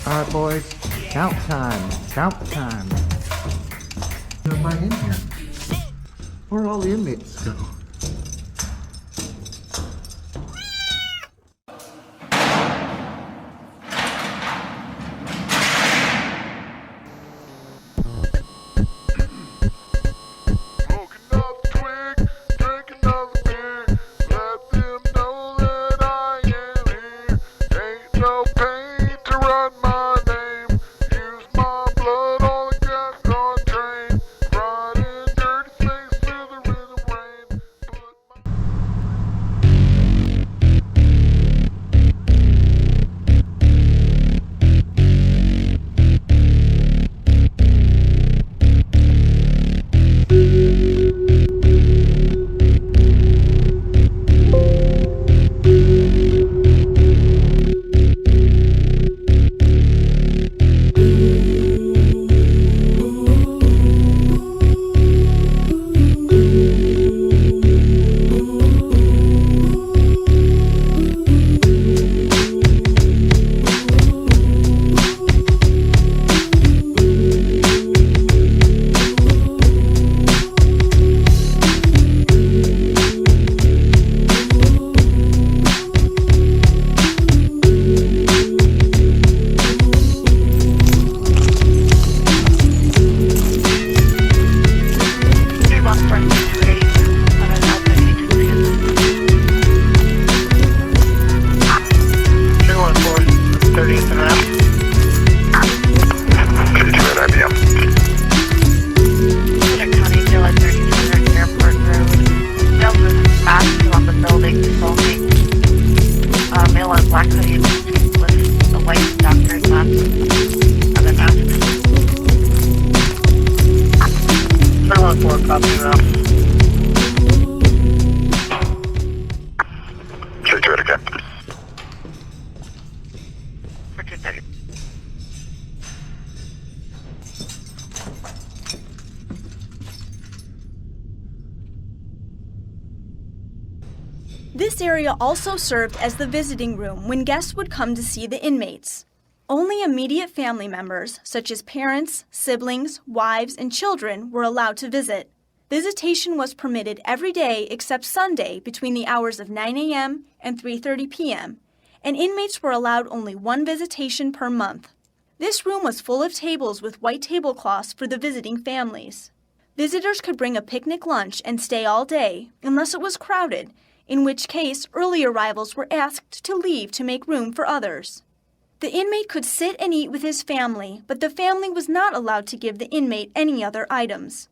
Alright, boys. Count time. Count time. Nobody in here. Where'd all the inmates go? This area also served as the visiting room when guests would come to see the inmates. Only immediate family members, such as parents, siblings, wives, and children, were allowed to visit. Visitation was permitted every day except Sunday between the hours of 9 a.m. and 3:30 p.m., and inmates were allowed only one visitation per month. This room was full of tables with white tablecloths for the visiting families. Visitors could bring a picnic lunch and stay all day, unless it was crowded, in which case early arrivals were asked to leave to make room for others. The inmate could sit and eat with his family, but the family was not allowed to give the inmate any other items.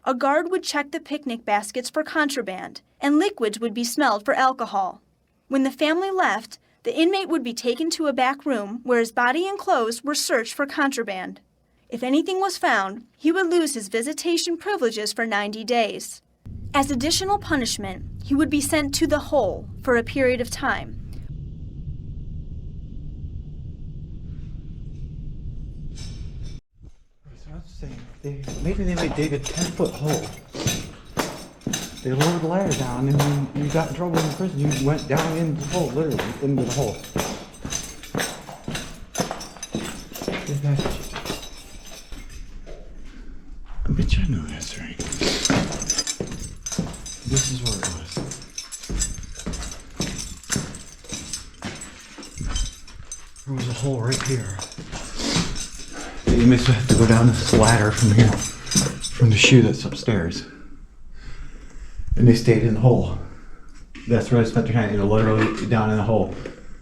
A guard would check the picnic baskets for contraband, and liquids would be smelled for alcohol. When the family left, the inmate would be taken to a back room where his body and clothes were searched for contraband. If anything was found, he would lose his visitation privileges for 90 days. As additional punishment, he would be sent to the hole for a period of time. So I was saying, maybe they might dig a 10-foot hole. They lowered the ladder down, and when you got in trouble in the prison, you went down into the hole, literally, into the hole. I bet you I know this, right? This is where it was. There was a hole right here. The inmates would have to go down this ladder from here, from the chute that's upstairs. And they stayed in the hole. That's where they spent their time, literally down in the hole.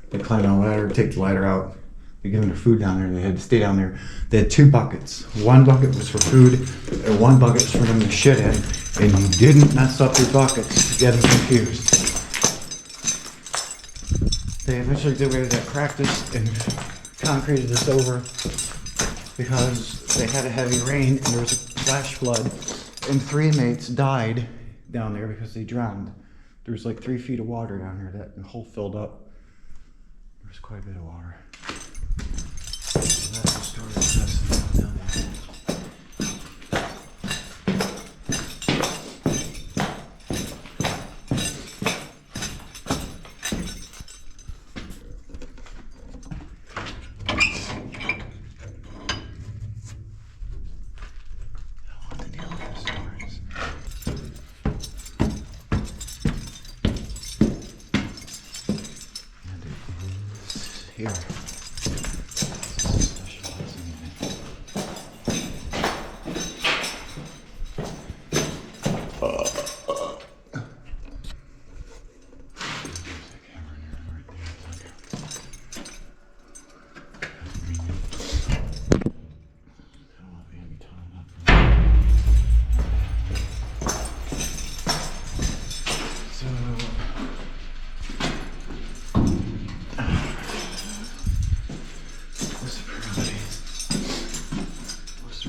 They climbed on a ladder, take the ladder out. They give them their food down there, and they had to stay down there. They had 2 buckets. One bucket was for food, and one bucket was for them to shit in. And you didn't mess up your buckets to get them confused. They eventually did away with that practice and concreted this over because they had a heavy rain and there was a flash flood, and 3 inmates died down there because they drowned. There was like 3 feet of water down here. That hole filled up. There was quite a bit of water. So that's the story of the down there. here. Specializing in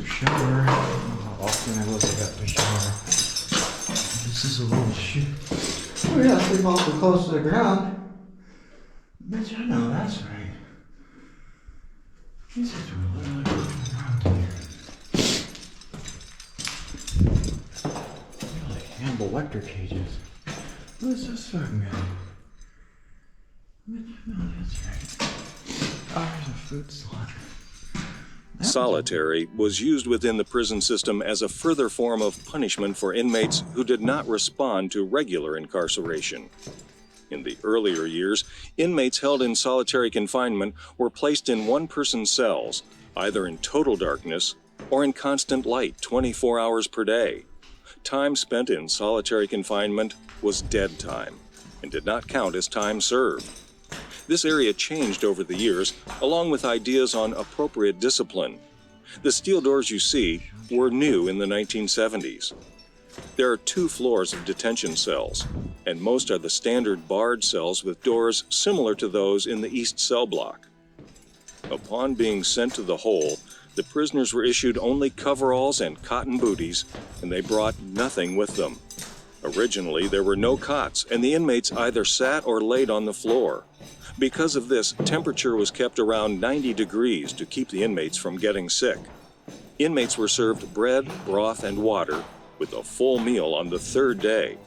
shower. How often I look at the shower. This is a little shit. Oh yeah, sleep awfully close to the ground. Bitch, I know that's right. This is really around here. They're like hand electric cages. What's this fucking guy? Bitch, no, that's right. Oh, there's a food slot. Solitary was used within the prison system as a further form of punishment for inmates who did not respond to regular incarceration. In the earlier years, inmates held in solitary confinement were placed in one-person cells, either in total darkness or in constant light 24 hours per day. Time spent in solitary confinement was dead time and did not count as time served. This area changed over the years, along with ideas on appropriate discipline. The steel doors you see were new in the 1970s. There are 2 floors of detention cells, and most are the standard barred cells with doors similar to those in the East Cell Block. Upon being sent to the hole, the prisoners were issued only coveralls and cotton booties, and they brought nothing with them. Originally, there were no cots, and the inmates either sat or laid on the floor. Because of this, temperature was kept around 90 degrees to keep the inmates from getting sick. Inmates were served bread, broth, and water, with a full meal on the 3rd day.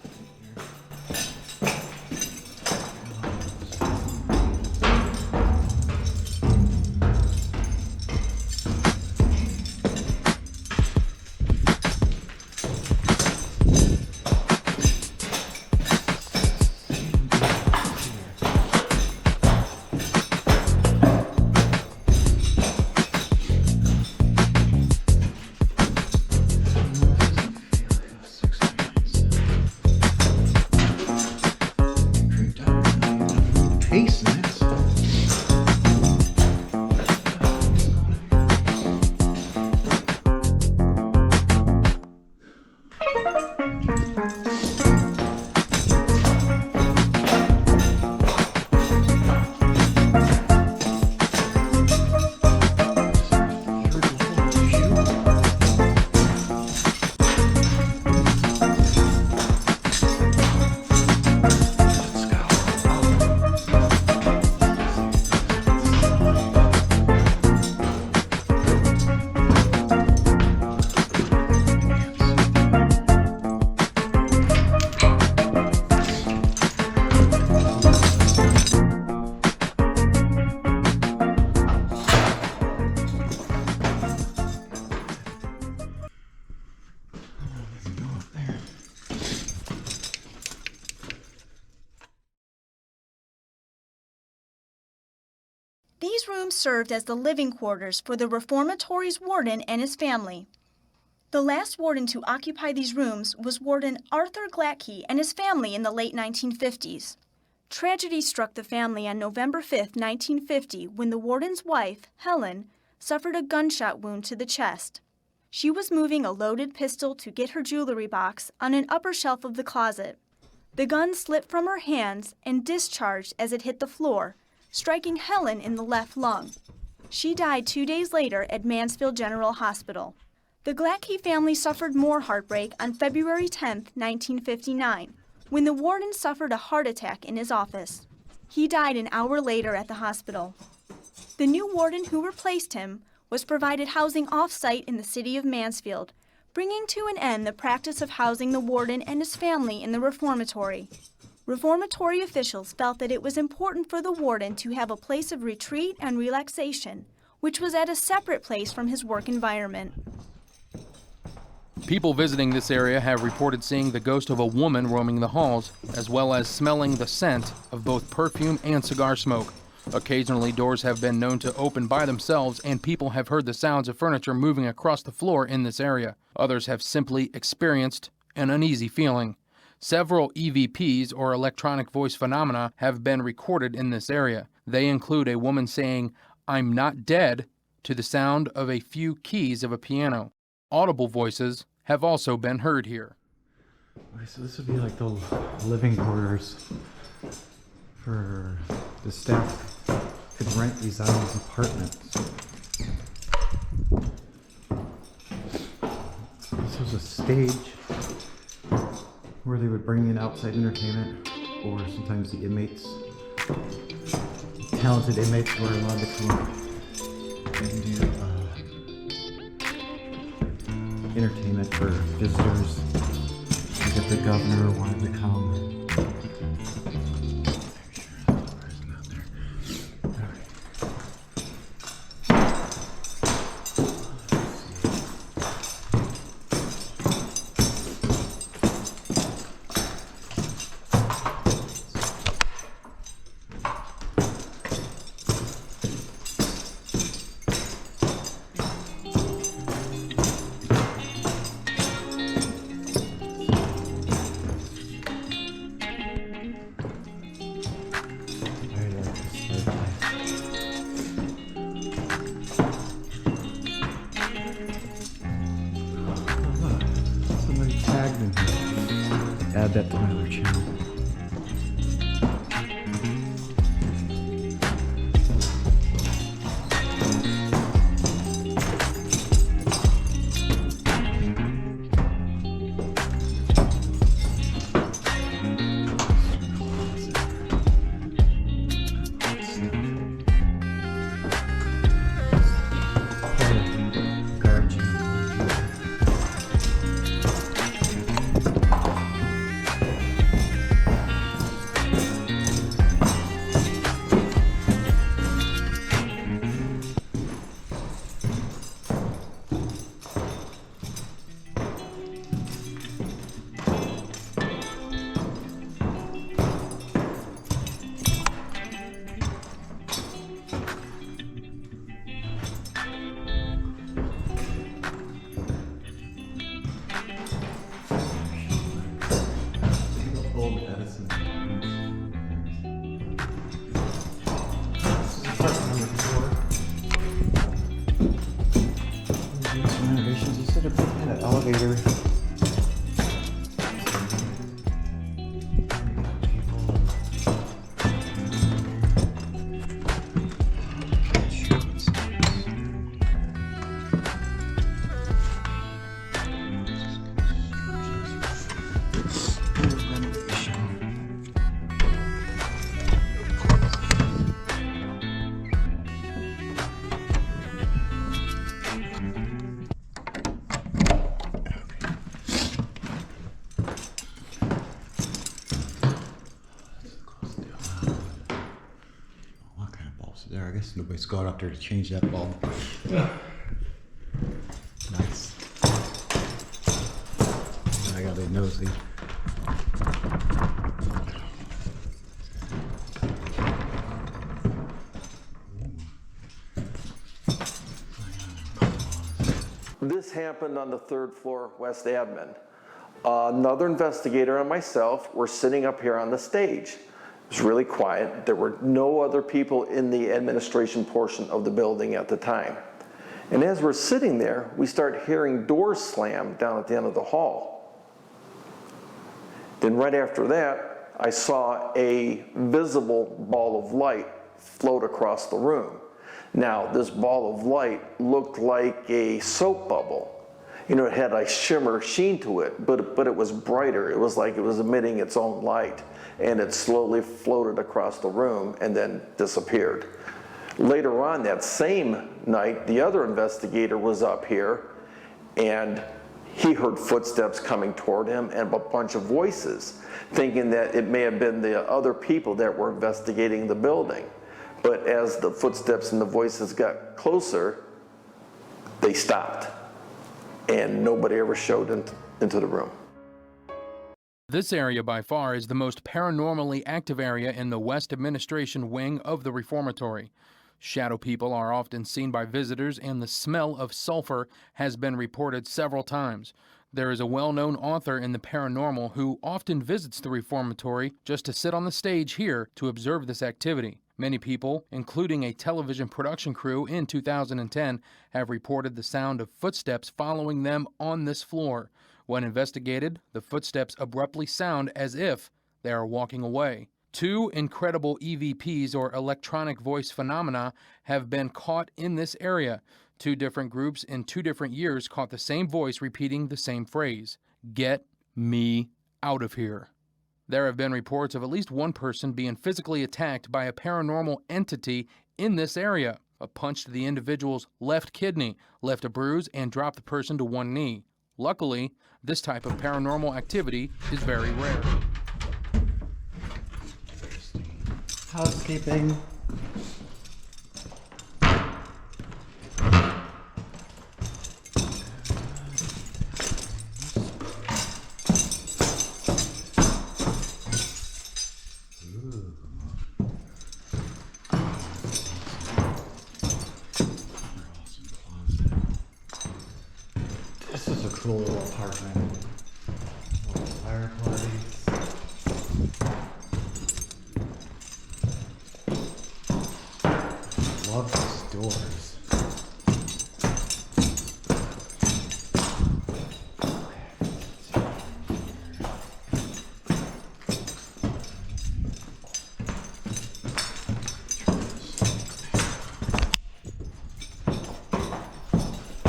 These rooms served as the living quarters for the reformatory's warden and his family. The last warden to occupy these rooms was Warden Arthur Glatke and his family in the late 1950s. Tragedy struck the family on November 5, 1950, when the warden's wife, Helen, suffered a gunshot wound to the chest. She was moving a loaded pistol to get her jewelry box on an upper shelf of the closet. The gun slipped from her hands and discharged as it hit the floor, striking Helen in the left lung. She died 2 days later at Mansfield General Hospital. The Glatke family suffered more heartbreak on February 10, 1959, when the warden suffered a heart attack in his office. He died an hour later at the hospital. The new warden who replaced him was provided housing off-site in the city of Mansfield, bringing to an end the practice of housing the warden and his family in the reformatory. Reformatory officials felt that it was important for the warden to have a place of retreat and relaxation, which was at a separate place from his work environment. People visiting this area have reported seeing the ghost of a woman roaming the halls, as well as smelling the scent of both perfume and cigar smoke. Occasionally, doors have been known to open by themselves, and people have heard the sounds of furniture moving across the floor in this area. Others have simply experienced an uneasy feeling. Several EVPs, or electronic voice phenomena, have been recorded in this area. They include a woman saying, "I'm not dead," to the sound of a few keys of a piano. Audible voices have also been heard here. Okay, so this would be like the living quarters for the staff could rent these out as apartments. This was a stage where they would bring in outside entertainment, or sometimes the inmates, talented inmates, were allowed to come up and do entertainment for visitors. Like if the governor wanted to come. Add that to my other channel. Elevator. There, I guess nobody's gone up there to change that bulb. Nice. I got a nosy. This happened on the 3rd floor, West Admin. Another investigator and myself were sitting up here on the stage. It was really quiet. There were no other people in the administration portion of the building at the time. And as we're sitting there, we start hearing doors slam down at the end of the hall. Then right after that, I saw a visible ball of light float across the room. Now, this ball of light looked like a soap bubble. You know, it had a shimmer sheen to it, but it was brighter. It was like it was emitting its own light, and it slowly floated across the room and then disappeared. Later on that same night, the other investigator was up here, and he heard footsteps coming toward him and a bunch of voices, thinking that it may have been the other people that were investigating the building. But as the footsteps and the voices got closer, they stopped, and nobody ever showed into the room. This area by far is the most paranormally active area in the West Administration wing of the reformatory. Shadow people are often seen by visitors, and the smell of sulfur has been reported several times. There is a well-known author in the paranormal who often visits the reformatory just to sit on the stage here to observe this activity. Many people, including a television production crew in 2010, have reported the sound of footsteps following them on this floor. When investigated, the footsteps abruptly sound as if they are walking away. 2 incredible EVPs, or electronic voice phenomena, have been caught in this area. 2 different groups in 2 different years caught the same voice repeating the same phrase, "Get me out of here." There have been reports of at least one person being physically attacked by a paranormal entity in this area. A punch to the individual's left kidney left a bruise and dropped the person to one knee. Luckily, this type of paranormal activity is very rare. Housekeeping. This is a cool little apartment. Little fireplace. Love these doors.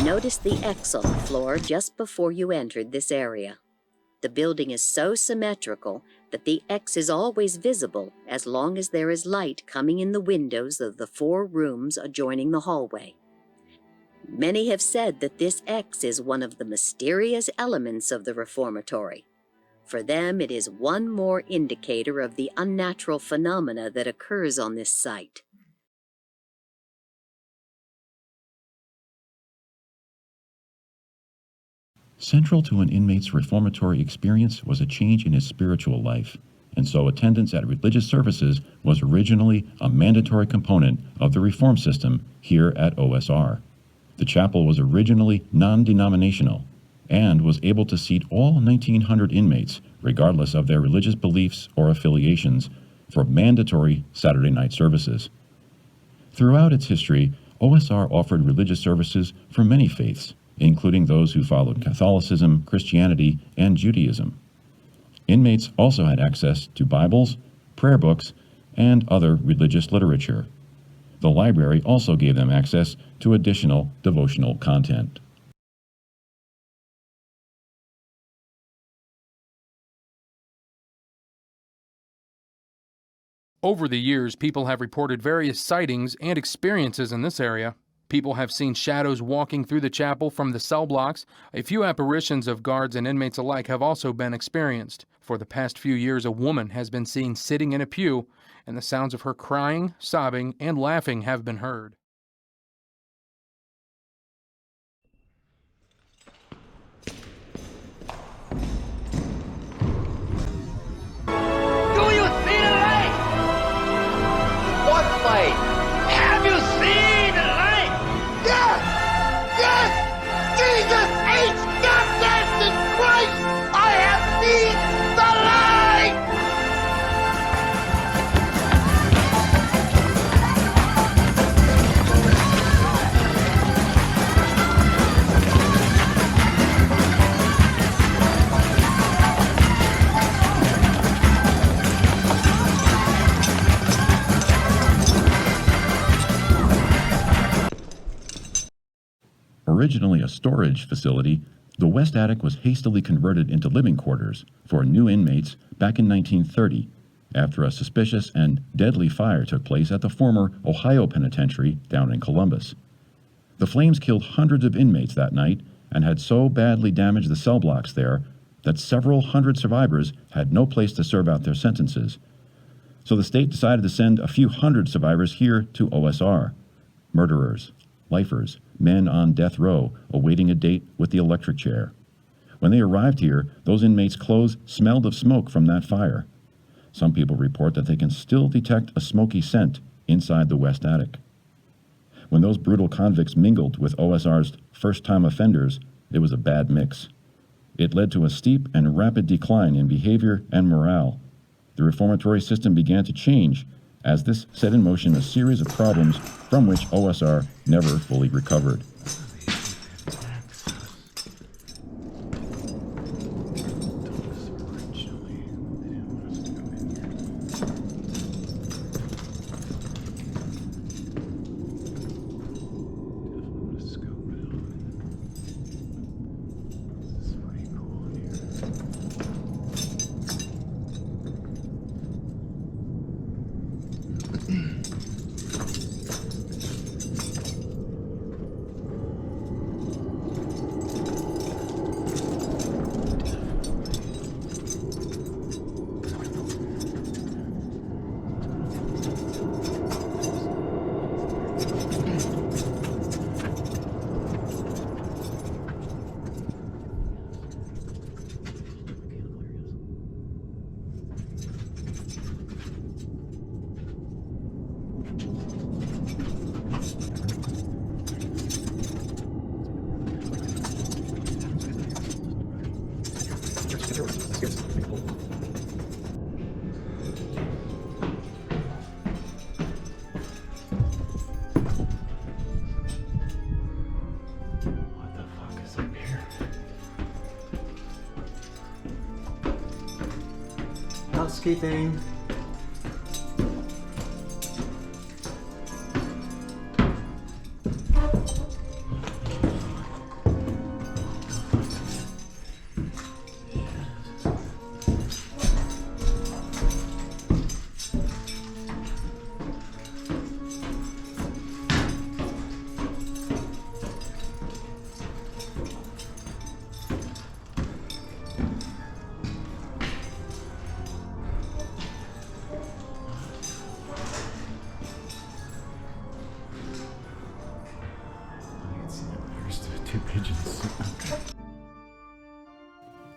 Notice the X on the floor just before you entered this area. The building is so symmetrical that the X is always visible as long as there is light coming in the windows of the 4 rooms adjoining the hallway. Many have said that this X is one of the mysterious elements of the reformatory. For them, it is one more indicator of the unnatural phenomena that occurs on this site. Central to an inmate's reformatory experience was a change in his spiritual life, and so attendance at religious services was originally a mandatory component of the reform system here at OSR. The chapel was originally non-denominational and was able to seat all 1,900 inmates, regardless of their religious beliefs or affiliations, for mandatory Saturday night services. Throughout its history, OSR offered religious services for many faiths, including those who followed Catholicism, Christianity, and Judaism. Inmates also had access to Bibles, prayer books, and other religious literature. The library also gave them access to additional devotional content. Over the years, people have reported various sightings and experiences in this area. People have seen shadows walking through the chapel from the cell blocks. A few apparitions of guards and inmates alike have also been experienced. For the past few years, a woman has been seen sitting in a pew, and the sounds of her crying, sobbing, and laughing have been heard. Do you see the light? What light? Have you seen the light? Yes! Yes! Jesus H. Goddamn Christ! I have seen the light! Originally a storage facility, the west attic was hastily converted into living quarters for new inmates back in 1930, after a suspicious and deadly fire took place at the former Ohio Penitentiary down in Columbus. The flames killed hundreds of inmates that night and had so badly damaged the cell blocks there that several hundred survivors had no place to serve out their sentences. So the state decided to send a few hundred survivors here to OSR. Murderers, lifers, men on death row awaiting a date with the electric chair. When they arrived here, those inmates' clothes smelled of smoke from that fire. Some people report that they can still detect a smoky scent inside the west attic. When those brutal convicts mingled with OSR's first-time offenders, it was a bad mix. It led to a steep and rapid decline in behavior and morale. The reformatory system began to change as this set in motion a series of problems from which OSR never fully recovered. Housekeeping.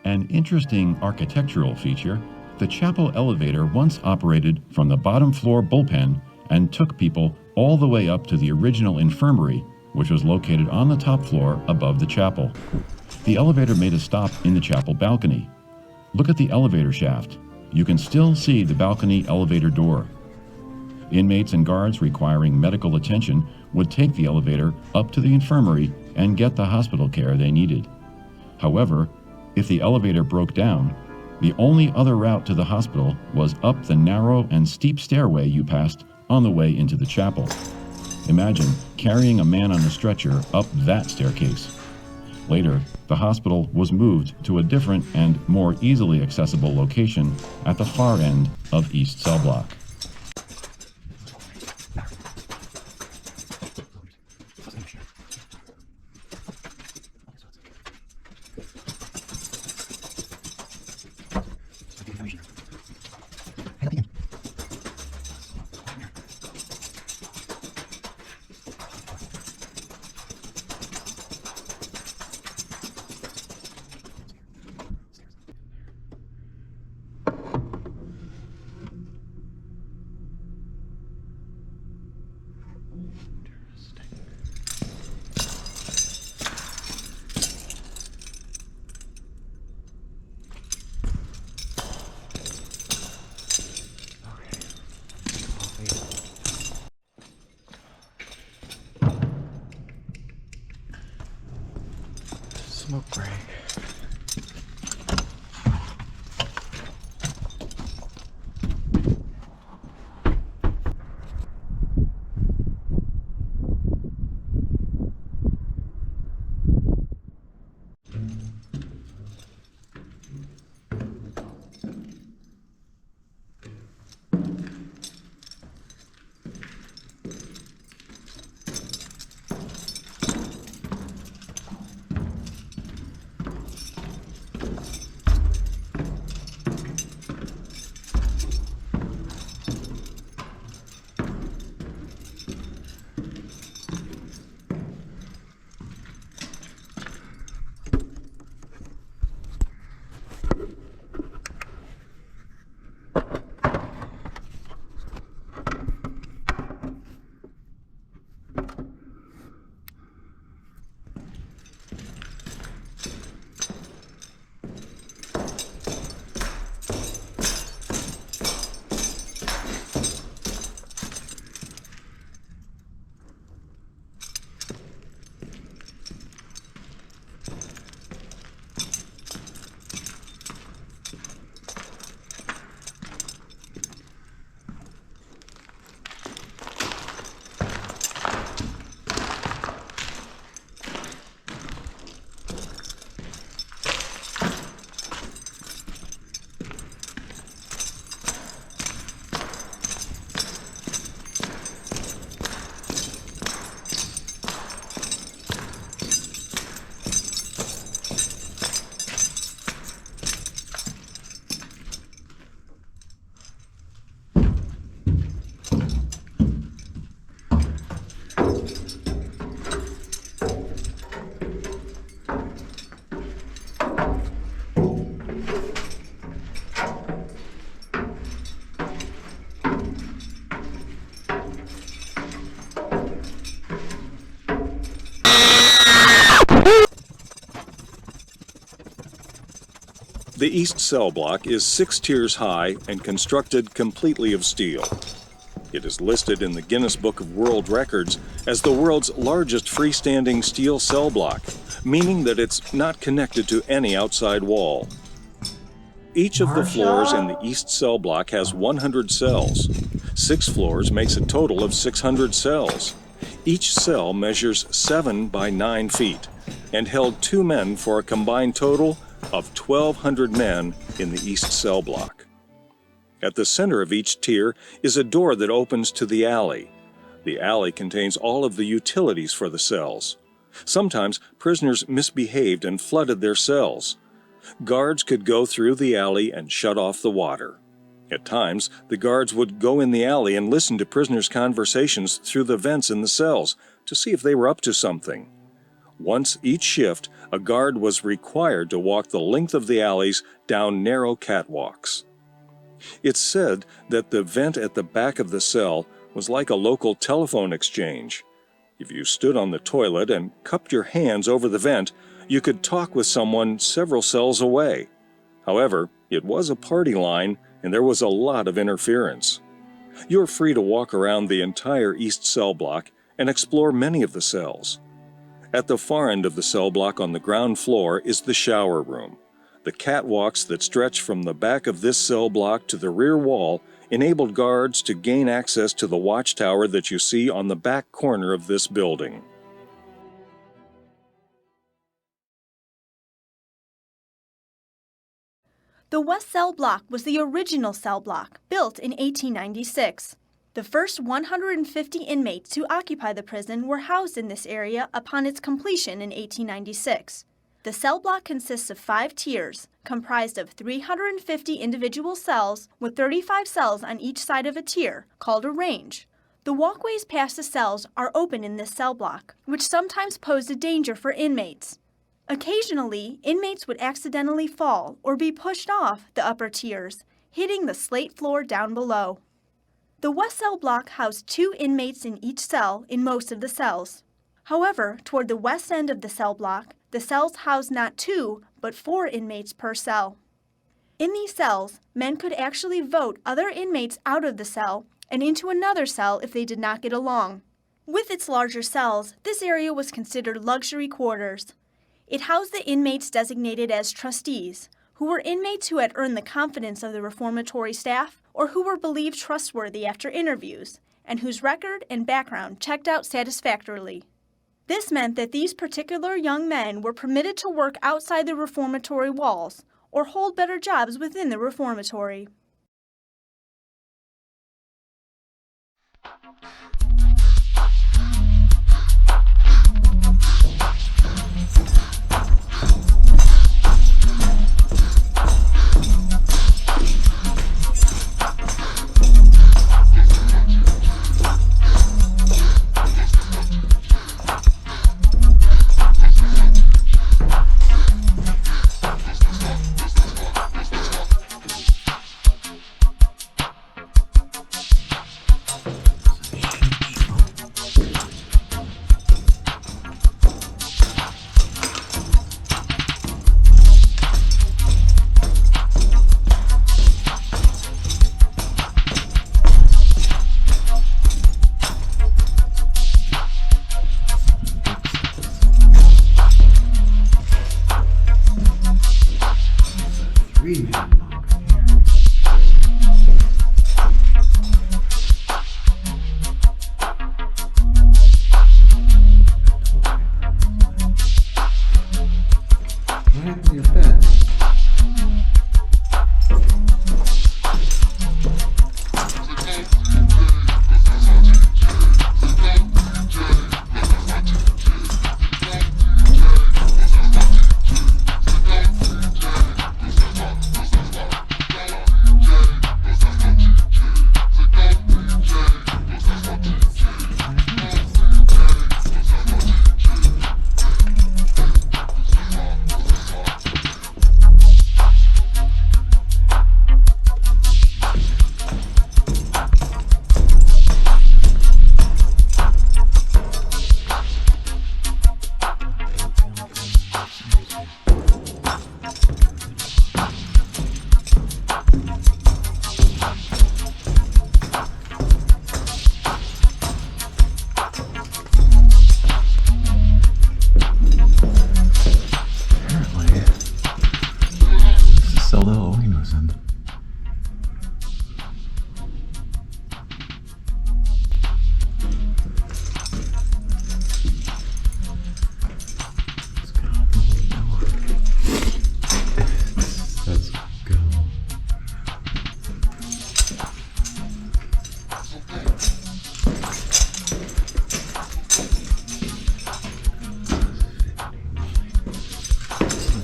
An interesting architectural feature, the chapel elevator once operated from the bottom floor bullpen and took people all the way up to the original infirmary, which was located on the top floor above the chapel. The elevator made a stop in the chapel balcony. Look at the elevator shaft. You can still see the balcony elevator door. Inmates and guards requiring medical attention would take the elevator up to the infirmary and get the hospital care they needed. However, if the elevator broke down, the only other route to the hospital was up the narrow and steep stairway you passed on the way into the chapel. Imagine carrying a man on a stretcher up that staircase. Later, the hospital was moved to a different and more easily accessible location at the far end of East Cell Block. Smoke break. The east cell block is 6 tiers high and constructed completely of steel. It is listed in the Guinness Book of World Records as the world's largest freestanding steel cell block, meaning that it's not connected to any outside wall. Each of the floors in the east cell block has 100 cells. 6 floors makes a total of 600 cells. Each cell measures 7 by 9 feet and held 2 men for a combined total of 1,200 men in the east cell block. At the center of each tier is a door that opens to the alley. The alley contains all of the utilities for the cells. Sometimes prisoners misbehaved and flooded their cells. Guards could go through the alley and shut off the water. At times, the guards would go in the alley and listen to prisoners' conversations through the vents in the cells to see if they were up to something. Once each shift, a guard was required to walk the length of the alleys down narrow catwalks. It's said that the vent at the back of the cell was like a local telephone exchange. If you stood on the toilet and cupped your hands over the vent, you could talk with someone several cells away. However, it was a party line, and there was a lot of interference. You're free to walk around the entire east cell block and explore many of the cells. At the far end of the cell block on the ground floor is the shower room. The catwalks that stretch from the back of this cell block to the rear wall enabled guards to gain access to the watchtower that you see on the back corner of this building. The West Cell Block was the original cell block, built in 1896. The first 150 inmates to occupy the prison were housed in this area upon its completion in 1896. The cell block consists of 5 tiers, comprised of 350 individual cells with 35 cells on each side of a tier, called a range. The walkways past the cells are open in this cell block, which sometimes posed a danger for inmates. Occasionally, inmates would accidentally fall or be pushed off the upper tiers, hitting the slate floor down below. The West Cell Block housed 2 inmates in each cell in most of the cells. However, toward the west end of the cell block, the cells housed not 2, but 4 inmates per cell. In these cells, men could actually vote other inmates out of the cell and into another cell if they did not get along. With its larger cells, this area was considered luxury quarters. It housed the inmates designated as trustees, who were inmates who had earned the confidence of the reformatory staff or who were believed trustworthy after interviews, and whose record and background checked out satisfactorily. This meant that these particular young men were permitted to work outside the reformatory walls or hold better jobs within the reformatory.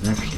Okay.